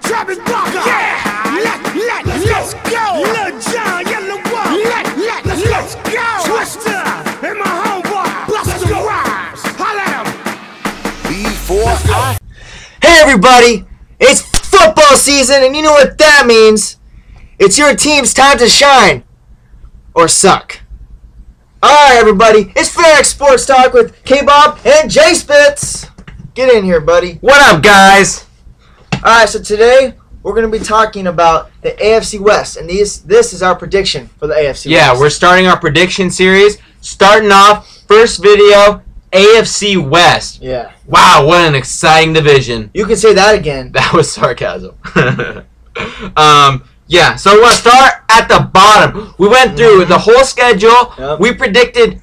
Travis Barker. Yeah. Let's go. Lil John, Yellow Wall. Let's go. Twister and my homeboy. Busta Rhymes. Holla at him. Before I... Hey everybody, it's football season and you know what that means. It's your team's time to shine. Or suck. Alright everybody, it's Fanatic Sports Talk with KBOB and JaySpitz. Get in here, buddy. What up, guys? Alright, so today we're going to be talking about the AFC West. And this is our prediction for the AFC West. Yeah, we're starting our prediction series. Starting off, first video, AFC West. Yeah. Wow, what an exciting division. You can say that again. That was sarcasm. Yeah, so we'll start at the bottom. We went through the whole schedule. Yep. We predicted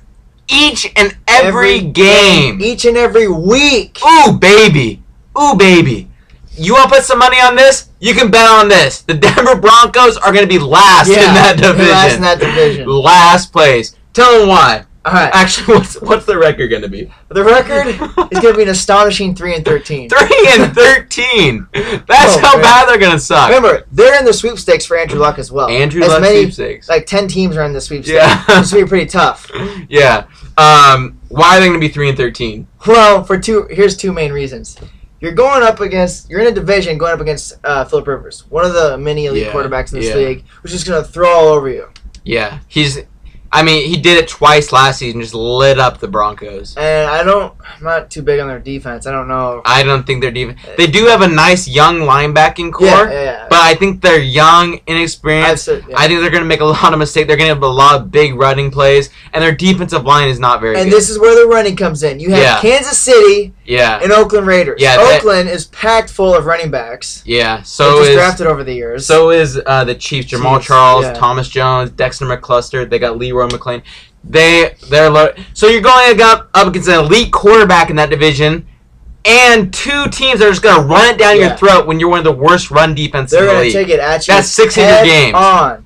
each and every game. Each and every week. Ooh, baby. Ooh, baby. You want to put some money on this? You can bet on this. The Denver Broncos are going to to be last in that division. Last in that division. Last place. Tell them why. All right. Actually, what's the record going to be? The record is going to be an astonishing 3-13. 3-13. That's how bad they're going to suck. Remember, they're in the sweepstakes for Andrew Luck as well. Andrew Luck sweepstakes. Like 10 teams are in the sweepstakes. Yeah. It's going to be pretty tough. Yeah. Why are they going to be 3-13? Well, here's two main reasons. You're in a division going up against Phillip Rivers, one of the many elite quarterbacks in this league, who's just going to throw all over you. Yeah. He did it twice last season, just lit up the Broncos. And I'm not too big on their defense. I don't know. I don't think their defense. They do have a nice young linebacking core, but I think they're young, inexperienced. I think they're going to make a lot of mistakes. They're going to have a lot of big running plays, and their defensive line is not very good. And this is where the running comes in. You have Kansas City and Oakland Raiders. Yeah, Oakland is packed full of running backs. Yeah, so is drafted over the years. So is the Chiefs. Jamal Charles, Thomas Jones, Dexter McCluster. They got Leroy McClain. They're low. So you're going up against an elite quarterback in that division, and two teams that are just gonna run it down your throat when you're one of the worst run defenses in the league. They're gonna take it at you. That's 600 games. On.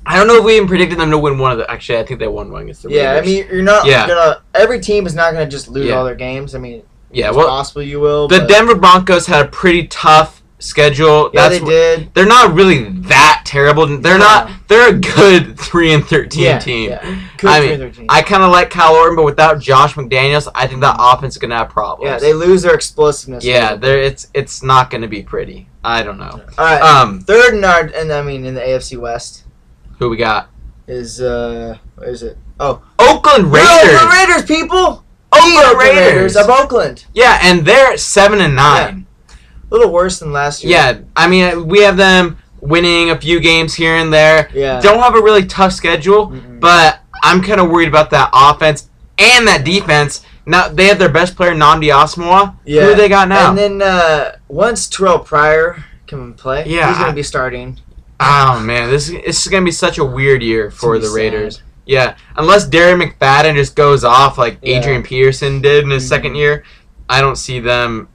I don't know if we even predicted them to win one of the. Actually, I think they won one against the Raiders. Yeah, I mean, you're not gonna. Every team is not gonna just lose all their games. I mean, it's possible you will. The Denver Broncos had a pretty tough schedule. Yeah, they did. They're not really that terrible. They're not. They're a good 3-13 team. Yeah. I mean, I kind of like Kyle Orton, but without Josh McDaniels, I think that offense is gonna have problems. Yeah, they lose their explosiveness. Yeah, it's not gonna be pretty. I don't know. All right. Third in the AFC West. Who we got? Is what is it? Oh, Oakland Raiders. Oakland Raiders, people. Oakland Raiders of Oakland. Yeah, and they're 7-9. Yeah. A little worse than last year. Yeah, I mean, we have them winning a few games here and there. Yeah. Don't have a really tough schedule, but I'm kind of worried about that offense and that defense. Now, they have their best player, Nnamdi Asomugha. Yeah. Who do they got now? And then once Terrell Pryor can play, he's going to be starting. Oh, man, this is going to be such a weird year for the Raiders. Sad. Yeah, unless Darren McFadden just goes off like Adrian Peterson did in his second year, I don't see them...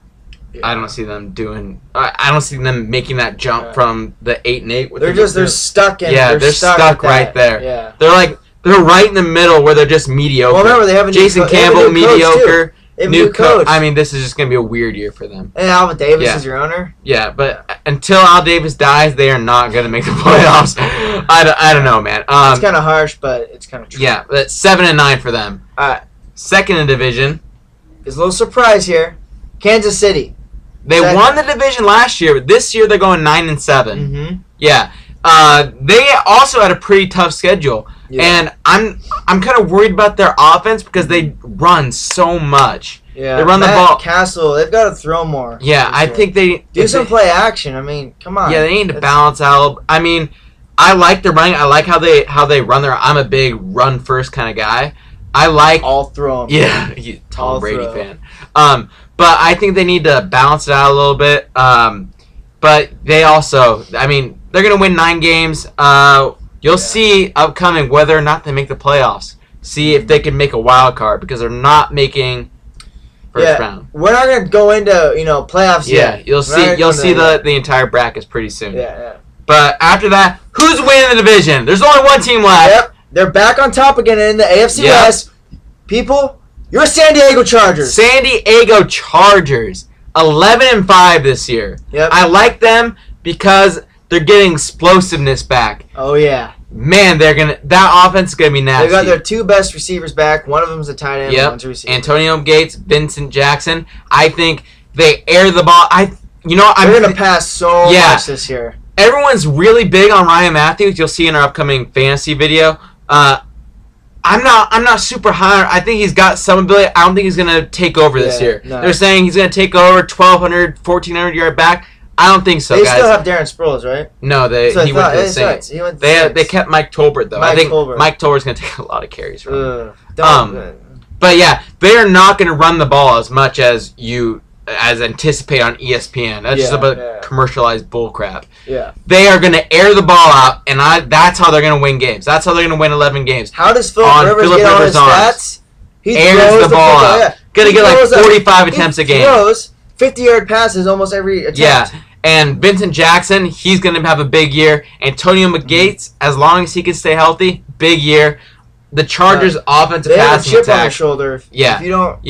I don't see them doing. I don't see them making that jump from the 8-8. They're stuck in. Yeah, they're stuck right there. Yeah, they're right in the middle where they're just mediocre. Well, remember they have Jason Campbell, mediocre. New coach. I mean, this is just gonna be a weird year for them. And Alvin Davis is your owner. Yeah, but until Al Davis dies, they are not gonna make the playoffs. I don't know, man. It's kind of harsh, but it's kind of true. Yeah, but 7-9 for them. All right. Second in division. There's a little surprise here. Kansas City. They won the division last year, but this year they're going 9-7. Yeah, they also had a pretty tough schedule, and I'm kind of worried about their offense because they run so much. Yeah, they run the ball. Castle, they've got to throw more. Yeah, I think they do some play action. I mean, come on. Yeah, they need to balance out. I mean, I like their running. I like how they run their. I'm a big run first kind of guy. I like all throw. Yeah, Tom Brady fan. But I think they need to balance it out a little bit. But they also, I mean, they're going to win 9 games. You'll see upcoming whether or not they make the playoffs. See if they can make a wild card because they're not making first round. We're not going to go into playoffs yet. You'll see the entire brackets pretty soon. Yeah. But after that, who's winning the division? There's only one team left. Yep, they're back on top again in the AFC West. People. Your San Diego Chargers. San Diego Chargers. 11-5 this year. Yep. I like them because they're getting explosiveness back. Oh yeah. Man, that offense is gonna be nasty. They got their 2 best receivers back. One of them's a tight end. Yep. One's a receiver. Antonio Gates, Vincent Jackson. I think they air the ball. I'm gonna pass so much this year. Everyone's really big on Ryan Matthews. You'll see in our upcoming fantasy video. I'm not super high. I think he's got some ability. I don't think he's gonna take over this year. No. They're saying he's gonna take over 1,200, 1,400 yard back. I don't think so, guys. They still have Darren Sproles, right? No, he went to the Saints. They kept Mike Tolbert though. I think Mike Tolbert's gonna take a lot of carries from him. But yeah, they are not gonna run the ball as much as anticipate on ESPN. That's just about commercialized bullcrap. Yeah. They are going to air the ball out, and that's how they're going to win games. That's how they're going to win 11 games. How does Philip Rivers get all his stats? He airs the ball out. Yeah. Going to get like 45 attempts a game. He throws 50-yard passes almost every attempt. Yeah. And Vincent Jackson, he's going to have a big year. Antonio Gates, as long as he can stay healthy, big year. The Chargers' offensive passing chip attack. On their shoulder. Yeah. If you don't,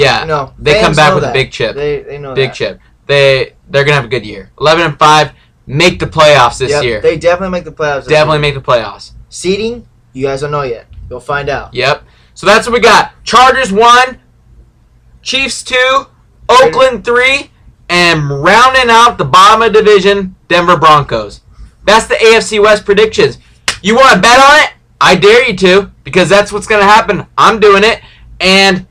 they come back with a big chip. They know big chip. They're gonna have a good year. 11-5, make the playoffs this year. They definitely make the playoffs. Make the playoffs. Seeding, you guys don't know yet. You'll find out. Yep. So that's what we got. Chargers 1, Chiefs 2, Oakland 3, and rounding out the bottom of the division, Denver Broncos. That's the AFC West predictions. You want to bet on it? I dare you to, because that's what's going to happen. I'm doing it, and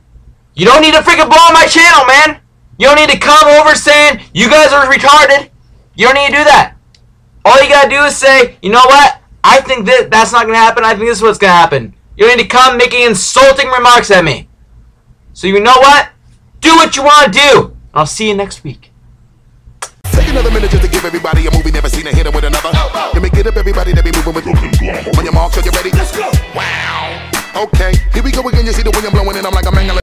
you don't need to freaking blow on my channel, man. You don't need to come over saying, you guys are retarded. You don't need to do that. All you got to do is say, you know what? I think that's not going to happen. I think this is what's going to happen. You don't need to come making insulting remarks at me. So you know what? Do what you want to do. I'll see you next week. Take another minute just to give everybody a movie never seen a hit with another. Let me get up, everybody that be moving with. On your mark, so you ready? Let's go. Wow. Okay, here we go again. You see the wind blowing, and I'm like a man.